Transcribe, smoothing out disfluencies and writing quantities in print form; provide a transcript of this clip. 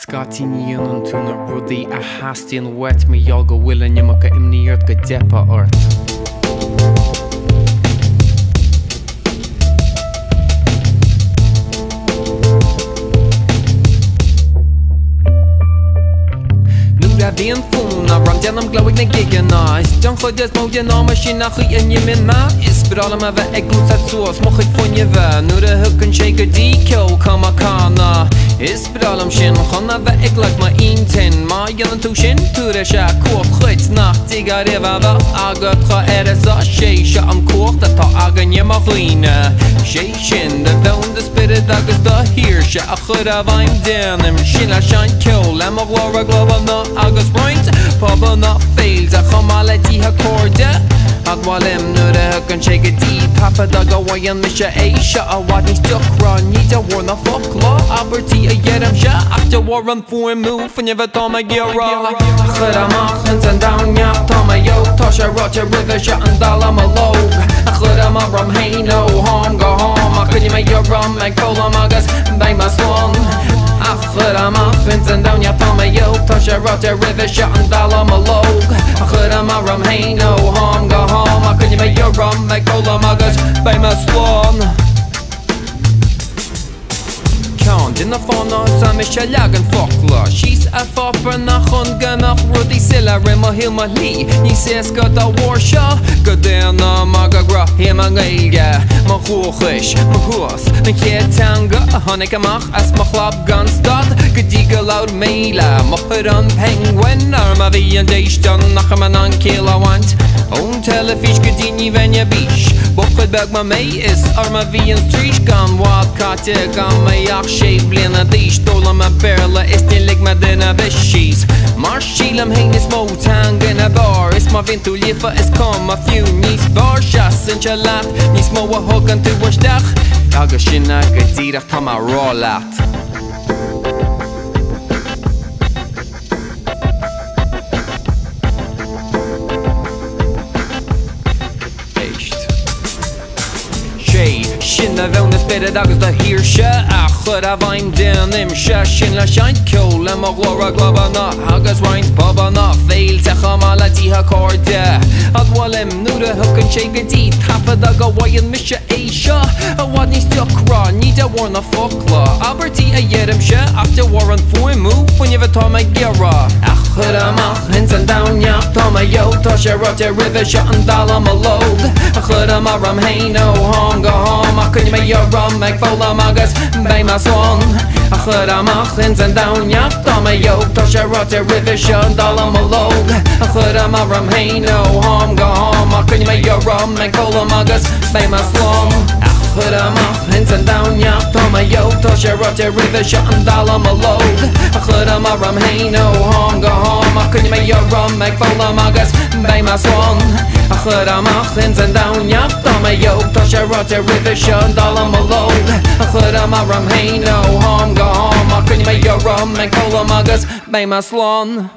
Scatíon an túna rudaí a hastíon wet meall go bhfuil nimach imníart go depa ort. Bhíon fún a ran deanam glóigh na gigan ná is don chuid is móide ná mar sin nach chuí inimin má is brálam a bheith ag glúsa suas mo chuid foine bheith nuair a thucann sé go dtí ceo cama cána is brálam sin chuna bheith ag leag má intin má dhéanann tú sin túra se cuach chuid nach dig a rih agad cha sa sé se an cuacht atá agan nimach chuoine sé sin de bheann de spirit agus do hir se a chud a bhaim déanam sin a sean ceo le mo glóra glóbam ná agus Point, Pabba not fails, a chamalati ha corda. Agwalem nuda can shake a deep, Papa Daga Wayan Misha Aisha, a wadney stuck run, need a war na folklore, Alberti a yedam sha, after war run for a move, and never Toma Gira. Khudamach and down ya, Toma Yo, Tosha Roger River, Sha and Dalama Log, a Khudama Rum Haino, home, go home, I couldn't make your rum, and Cola Magas, by my swan. Khudamach and down ya, Toma Yo, Tosha Roger River, Sha and Dalama Log, a Khudama Rum Haino, home, go home. I couldn't make your rum, make cola magas, by my swan. Count in the phone on some Michelagan folklore. She's a fopper, Nachon Ganach, Rudy Silla, Rema Hilma Lee. He says, got a warshaw, Godana Magagra, Himangaya, Mahuchish, Mahus, Tanga, Honekamach, as Machlab Gunstad, Gadiga Loud Mela, Moharan Penguin, Armavi and Dashton, Nachamanan Kilawant. On telefish Gadini Venya Beach, Bofedberg Mamay is Armavian Street Gum, Wildcat, Gamayak, Shave, Blina Dish, Dolama Perla, Estilig Madena Beshis, Marshilam Hainis Motang in a bar, is Mavintu Lifa, is come a few Nis Barshas, and Chalat, Nis Moa Hogan to Washdach, Agashina Gadira Tama Rollat. Sin a bheann na spirit agus do hir se a chud a bhaim déanam se sin le seint ceol le mo glóra globa ná agus roinnt poba ná féil te chamala dítha cóide adhwalim nuair a thucann sé go dtí tapad a go bhain mise é seo a bhhaid níos deochrá ní de bhór na folklore Albertí a dhéanam se after war an fuimú fuinne bheith tá me gira a chud amach hins an daneach tá me yo tá sé rote river se an dalam a log a chud amach ram haino home go home I couldn't make your rum, make fola magas, by my swan. A chudamach, hins and down, yap, Toma Yo, Tosha Rotter River, Shun, Dalam a log. A chudama rum, hey, no, home, go home. I couldn't make your rum, make fola magas, by my swan. A chudamach, hins and down, yap, Toma Yo, Tosha Rotter River, Shun, Dalam a log. A chudama rum, hey, no, home, go home. I couldn't make your rum, make fola magas, by my swan. A chudamach, hins and down, yap, Toma Yo, Tosha Rotter River, Shun, Dalam a log. A chudama rum, hey, no, home, go home. I couldn't make your rum, make cola magas, by my swan.